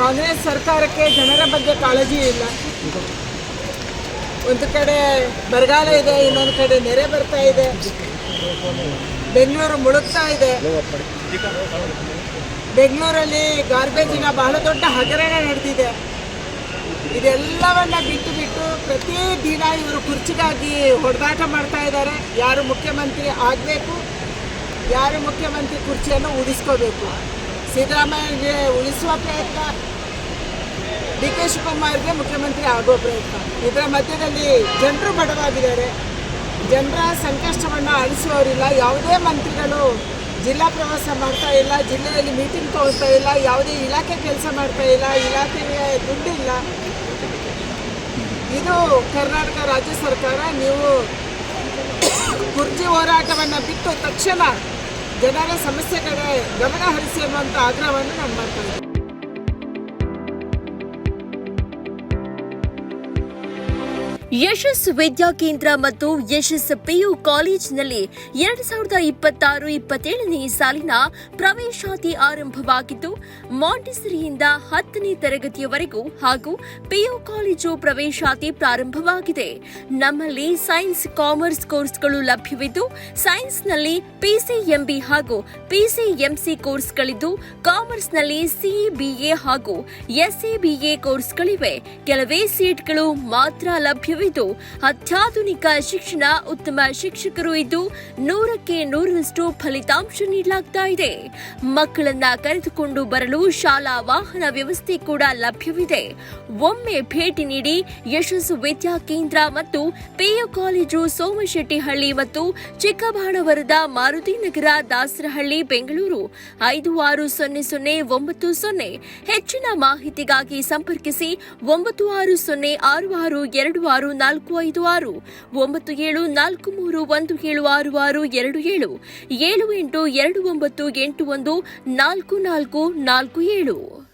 ಕಾಂಗ್ರೆಸ್ ಸರ್ಕಾರಕ್ಕೆ ಜನರ ಬಗ್ಗೆ ಕಾಳಜಿ ಇಲ್ಲ. ಒಂದು ಕಡೆ ಬರಗಾಲ ಇದೆ, ಇನ್ನೊಂದು ಕಡೆ ನೆರೆ ಬರ್ತಾ ಇದೆ, ಬೆಂಗಳೂರು ಮುಳುಗ್ತಾ ಇದೆ. ಬೆಂಗಳೂರಲ್ಲಿ ಗಾರ್ಬೇಜಿನ ಬಹಳ ದೊಡ್ಡ ಹಗರಣ ನಡೆದಿದೆ. ಇದೆಲ್ಲವನ್ನ ಬಿಟ್ಟು ಪ್ರತಿದಿನ ಇವರು ಕುರ್ಚಿಗಾಗಿ ಹೊಡೆದಾಟ ಮಾಡ್ತಾ ಇದ್ದಾರೆ. ಯಾರು ಮುಖ್ಯಮಂತ್ರಿ ಆಗಬೇಕು, ಯಾರು ಮುಖ್ಯಮಂತ್ರಿ ಕುರ್ಚಿಯನ್ನು ಉಳಿಸ್ಕೋಬೇಕು. ಸಿದ್ದರಾಮಯ್ಯಗೆ ಉಳಿಸುವ ಪ್ರಯತ್ನ, ಡಿ ಕೆ ಶಿವಕುಮಾರ್ಗೆ ಮುಖ್ಯಮಂತ್ರಿ ಆಗೋ ಪ್ರಯತ್ನ. ಇದರ ಮಧ್ಯದಲ್ಲಿ ಜನರು ಬಡವಾಗಿದ್ದಾರೆ. ಜನರ ಸಂಕಷ್ಟವನ್ನು ಅಳಿಸುವವರಿಲ್ಲ. ಯಾವುದೇ ಮಂತ್ರಿಗಳು ಜಿಲ್ಲಾ ಪ್ರವಾಸ ಮಾಡ್ತಾ ಇಲ್ಲ, ಜಿಲ್ಲೆಯಲ್ಲಿ ಮೀಟಿಂಗ್ ತಗೊಳ್ತಾ ಇಲ್ಲ, ಯಾವುದೇ ಇಲಾಖೆ ಕೆಲಸ ಮಾಡ್ತಾ ಇಲ್ಲ, ಇಲಾಖೆಗೆ ದುಡ್ಡಿಲ್ಲ. ಇದು ಕರ್ನಾಟಕ ರಾಜ್ಯ ಸರ್ಕಾರ. ನೀವು ಕುರ್ಚಿ ಹೋರಾಟವನ್ನು ಬಿಟ್ಟು ತಕ್ಷಣ ಜನರ ಸಮಸ್ಯೆ ಕಡೆ ಗಮನ ಹರಿಸಿ ಅನ್ನುವಂಥ ಆಗ್ರಹವನ್ನು ನಾನು ಮಾಡ್ತಾ ಇದ್ದೀನಿ. ಯಶಸ್ ವಿದ್ಯಾಕೇಂದ್ರ ಮತ್ತು ಯಶಸ್ ಪಿಯು ಕಾಲೇಜಿನಲ್ಲಿ 2026-27ನೇ ಸಾಲಿನ ಪ್ರವೇಶಾತಿ ಆರಂಭವಾಗಿದ್ದು, ಮಾಂಟಿಸರಿಯಿಂದ 10ನೇ ತರಗತಿಯವರೆಗೂ ಹಾಗೂ ಪಿಯು ಕಾಲೇಜು ಪ್ರವೇಶಾತಿ ಪ್ರಾರಂಭವಾಗಿದೆ. ನಮ್ಮಲ್ಲಿ ಸೈನ್ಸ್, ಕಾಮರ್ಸ್ ಕೋರ್ಸ್ಗಳು ಲಭ್ಯವಿದ್ದು, ಸೈನ್ಸ್ನಲ್ಲಿ ಪಿಸಿಎಂಬಿ ಹಾಗೂ ಪಿಸಿಎಂಸಿ ಕೋರ್ಸ್ಗಳಿದ್ದು, ಕಾಮರ್ಸ್ನಲ್ಲಿ ಸಿಬಿಎ ಹಾಗೂ ಎಸ್ಎಬಿಎ ಕೋರ್ಸ್ಗಳಿವೆ. ಕೆಲವೇ ಸೀಟ್ಗಳು ಮಾತ್ರ ಲಭ್ಯವಿದ್ದು, ಅತ್ಯಾಧುನಿಕ ಶಿಕ್ಷಣ, ಉತ್ತಮ ಶಿಕ್ಷಕರು ಇದ್ದು 100ಕ್ಕೆ 100ರಷ್ಟು ಫಲಿತಾಂಶ ನೀಡಲಾಗ್ತಾ ಇದೆ. ಮಕ್ಕಳನ್ನ ಕರೆದುಕೊಂಡು ಬರಲು ಶಾಲಾ ವಾಹನ ವ್ಯವಸ್ಥೆ ಕೂಡ ಲಭ್ಯವಿದೆ. ಒಮ್ಮೆ ಭೇಟಿ ನೀಡಿ. ಯಶಸ್ಸು ವಿದ್ಯಾಕೇಂದ್ರ ಮತ್ತು ಪಿಯು ಕಾಲೇಜು, ಸೋಮಶೆಟ್ಟಿಹಳ್ಳಿ ಮತ್ತು ಚಿಕ್ಕಬಾಣವರದ, ಮಾರುತಿನಗರ, ದಾಸರಹಳ್ಳಿ, ಬೆಂಗಳೂರು 560090. ಹೆಚ್ಚಿನ ಮಾಹಿತಿಗಾಗಿ ಸಂಪರ್ಕಿಸಿ 9606626456, 9743176627, 7829814447.